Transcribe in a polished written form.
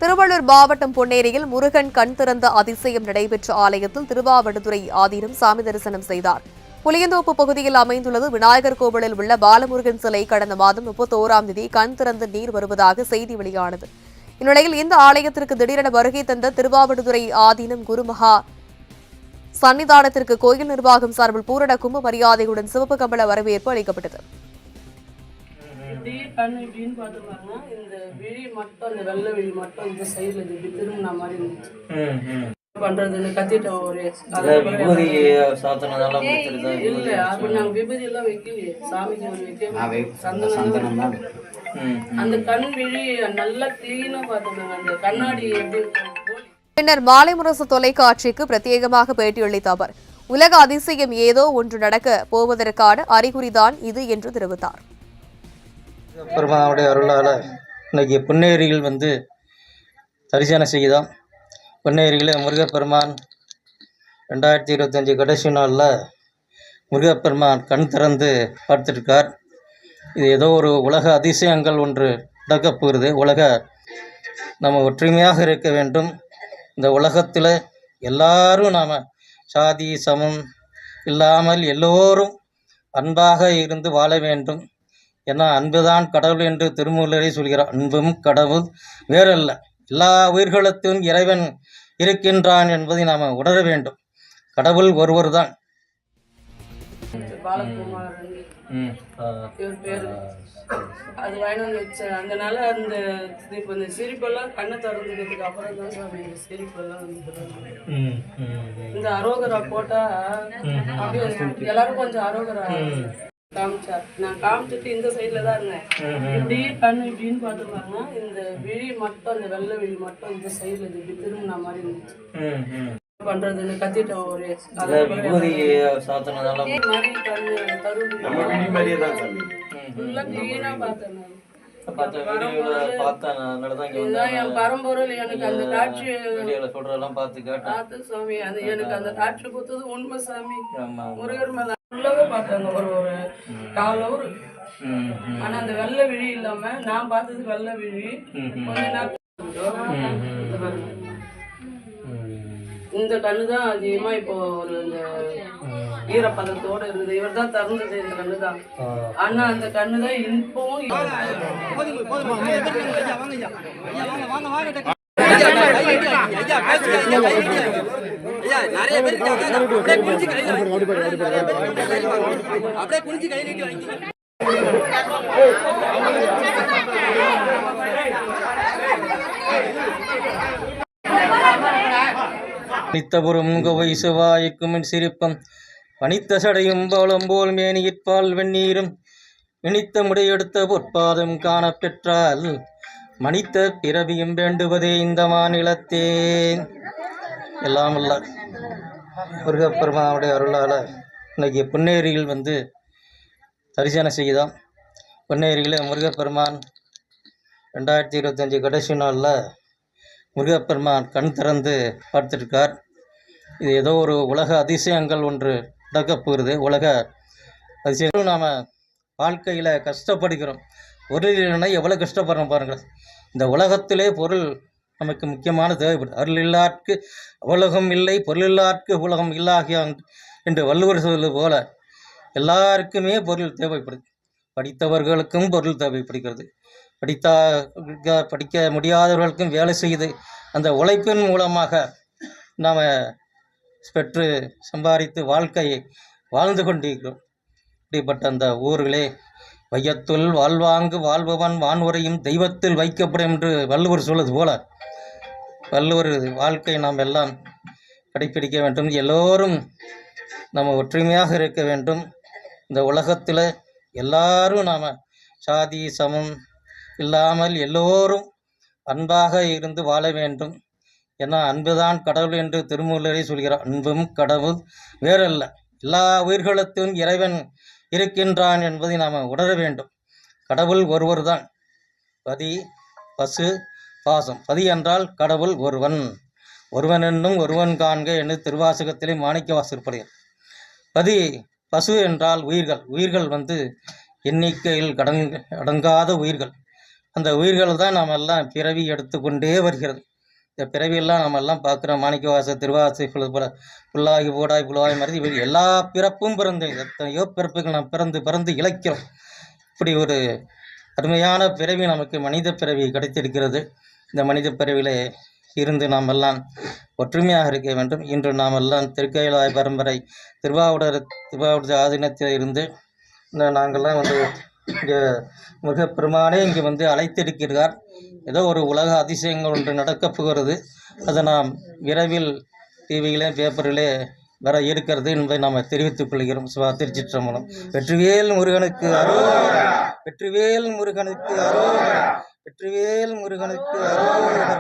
திருவள்ளூர் மாவட்டம் பொன்னேரியில் முருகன் கண் திறந்த அதிசயம் நடைபெற்ற ஆலயத்தில் திருவாவடுதுறை ஆதீனம் சாமி தரிசனம் செய்தார். புளியந்தோப்பு பகுதியில் அமைந்துள்ளது விநாயகர் கோவிலில் உள்ள பாலமுருகன் சிலை கடந்த மாதம் 31ஆம் தேதி கண் திறந்து நீர் வருவதாக செய்தி வெளியானது. இந்நிலையில் இந்த ஆலயத்திற்கு திடீரென வருகை தந்த திருவாவடுதுறை ஆதீனம் குருமகா சன்னிதானத்திற்கு கோயில் நிர்வாகம் சார்பில் பூரண கும்ப மரியாதையுடன் சிவப்பு கம்பள வரவேற்பு அளிக்கப்பட்டது. கண்ணு இப்படின்னு பார்த்துருக்காங்க. இந்த விழி மட்டும் அந்த வெள்ளை விழி மட்டும் இந்த சைடுல இப்படி திரும்பின மாதிரி இருந்துச்சு. பண்றதுன்னு கத்திட்டோம். ஒரு இல்ல அப்படி நாங்க விபூதி எல்லாம் வைக்கலையே, சாமிக்கு வைக்க சந்தனம் தான். அந்த கண் விழி நல்லா கிளீனா பார்த்துருந்தாங்க. அந்த கண்ணாடி எப்படி பின்னர் மாலை முரசு தொலைக்காட்சிக்கு பிரத்யேகமாக பேட்டியளித்த அவர் உலக அதிசயம் ஏதோ ஒன்று நடக்க போவதற்கான அறிகுறிதான் இது என்று தெரிவித்தார். பெருமானுடைய அருளால் இன்னைக்கு பொன்னேரியில் தரிசனம் செய்தோம். பொன்னேரியில் முருகப்பெருமான் 2025 கடைசி நாளில் முருகப்பெருமான் கண் திறந்து பார்த்துருக்கார். இது ஏதோ ஒரு உலக அதிசயங்கள் ஒன்று நடக்கப் போகிறது. நம்ம ஒற்றுமையாக இருக்க வேண்டும். இந்த உலகத்தில் எல்லாரும் நாம் சாதி சமம் இல்லாமல் எல்லோரும் அன்பாக இருந்து வாழ வேண்டும். ஏன்னா அன்புதான் கடவுள் என்று திருமூலரை சொல்கிறார். அன்பும் கடவுள் வேறல்ல, எல்லா உயிர்களுக்கும் இறைவன் இருக்கின்றான் என்பதை நாம் உணர வேண்டும். கடவுள் ஒருவர் தான். அது வாங்கிட்டு வச்சேன். அதனால அந்த இப்போ இந்த சிரிப்பெல்லாம் கண்ணை திறந்துக்கிறதுக்கு அப்புறம் தான் சார் இந்த சிரிப்பெல்லாம் இந்த அரோகரா போட்டா அப்படியே எல்லாரும் கொஞ்சம் அரோகரா காமிச்சார். நான் காமிச்சிட்டு இந்த சைட்ல தான் இருந்தேன். இப்படி கண்ணு இப்படின்னு பார்த்துருக்காங்க. இந்த விழி மட்டும் அந்த வெள்ளை விழி மட்டும் இந்த சைட்ல இப்படி திரும்பின மாதிரி இருந்துச்சு. பண்றதுன்னு கத்திட்டோம். ஒரு பரம்பொருள் எனக்கு அந்த காட்சி பார்த்து சாமி, அது எனக்கு அந்த காட்சி கொடுத்தது உண்மை சாமி. முருகர் மேல பார்த்தாங்க ஒரு காலூர். ஆனா அந்த வெள்ளை விழி இல்லாம நான் பார்த்தது வெள்ளை விழி. கொஞ்ச நாள் இந்த கண்ணு தான் அதிகமா இப்போ ஒரு இந்த ஈரப்பதத்தோட இருந்தது. இவர் தான் திறந்தது இந்த கண்ணு தான். ஆனா அந்த கண்ணு தான் இப்பவும் நித்தபுரம் கோவை செவ்வாய்க்கும் சிரிப்பம் பனித்த சடையும் போலம்போல் மேனியிற்பால் வெந்நீரும் இனித்த முடையெடுத்த பொற்பாதம் காணப்பெற்றால் மனித பிறவியும் வேண்டுவதே இந்த மாநிலத்தே. எல்லாம் அல்ல முருகப்பெருமானுடைய அருளால் இன்னைக்கு பொன்னேரியில் தரிசனம் செய்தோம். பொன்னேரியில் முருகப்பெருமான் 2025 கடைசி நாளில் முருகப்பெருமான் கண் திறந்து பார்த்துருக்கார். இது ஏதோ ஒரு உலக அதிசயங்கள் ஒன்று நடக்கப் போகிறது. உலக அதிசயம் நாம் வாழ்க்கையில் கஷ்டப்படுகிறோம். பொருள் இல்லைன்னா எவ்வளோ கஷ்டப்படுறோம் பாருங்கள். இந்த உலகத்திலே பொருள் நமக்கு முக்கியமான தேவைப்படுது. அருள் இல்லாருக்கு உலகம் இல்லை, பொருள் இல்லாருக்கு உலகம் இல்லாகிய என்று வள்ளுவர் சொல்வது போல எல்லாருக்குமே பொருள் தேவைப்படுது. படித்தவர்களுக்கும் பொருள் தேவைப்படுகிறது. படிக்க முடியாதவர்களுக்கும் வேலை செய்து அந்த உழைப்பின் மூலமாக நாம் பெற்று சம்பாதித்து வாழ்க்கையை வாழ்ந்து கொண்டிருக்கிறோம். இப்படிப்பட்ட அந்த ஊர்களே வையத்துள் வாழ்வாங்கு வாழ்பவன் வான்வரையும் தெய்வத்தில் வைக்கப்படும் என்று வள்ளுவர் சொல்வது போல வள்ளுவர் வாழ்க்கை நாம் எல்லாம் கடைப்பிடிக்க வேண்டும். எல்லோரும் நம்ம ஒற்றுமையாக இருக்க வேண்டும். இந்த உலகத்தில் எல்லாரும் நாம் சாதி சமம் இல்லாமல் எல்லோரும் அன்பாக இருந்து வாழ வேண்டும். ஏன்னா அன்புதான் கடவுள் என்று திருமூலரை சொல்கிறார். அன்பும் கடவுள் வேறல்ல, எல்லா உயிர்களுக்கும் இறைவன் இருக்கின்றான் என்பதை நாம் உணர வேண்டும். கடவுள் ஒருவர் தான். பதி பசு பாசம். பதி என்றால் கடவுள் ஒருவன் என்னும் ஒருவன் காண்க என்று திருவாசகத்திலே மாணிக்கவாசகர் படுகிறார். பதி பசு என்றால் உயிர்கள் எண்ணிக்கையில் அடங்காத உயிர்கள். அந்த உயிர்கள் தான் நாம் எல்லாம் பிறவி எடுத்துக்கொண்டே வருகிறது. இந்த பிறவியெல்லாம் நம்ம எல்லாம் பார்க்குறோம். மாணிக்கவாச திருவாசை புல்லாகி போடாய் புலவாய் மருதி இவர் எல்லா பிறப்பும் பிறந்து எத்தனையோ பிறப்புகள் நாம் பிறந்து இழைக்கிறோம். இப்படி ஒரு அருமையான பிறவி நமக்கு மனித பிறவி கிடைத்திருக்கிறது. இந்த மனித பிறவிலே இருந்து நாம் எல்லாம் ஒற்றுமையாக இருக்க வேண்டும். இன்று நாம் எல்லாம் திருக்கைலாய பரம்பரை திருவாவூர் ஆதீனத்தில் இருந்து நாங்கள்லாம் இங்கே முருகப்பெருமானே இங்கே அழைத்திருக்கிறார். ஏதோ ஒரு உலக அதிசயங்கள் ஒன்று நடக்கப் போகிறது. அதை நாம் விரைவில் டிவியிலே பேப்பரிலே வர இருக்கிறது என்பதை நாம் தெரிவித்துக் கொள்கிறோம். திருச்சிற்றம்பலம். வெற்றிவேல் முருகனுக்கு அரோகரா, வெற்றிவேல் முருகனுக்கு அரோகரா, வெற்றிவேல் முருகனுக்கு அரோகரா.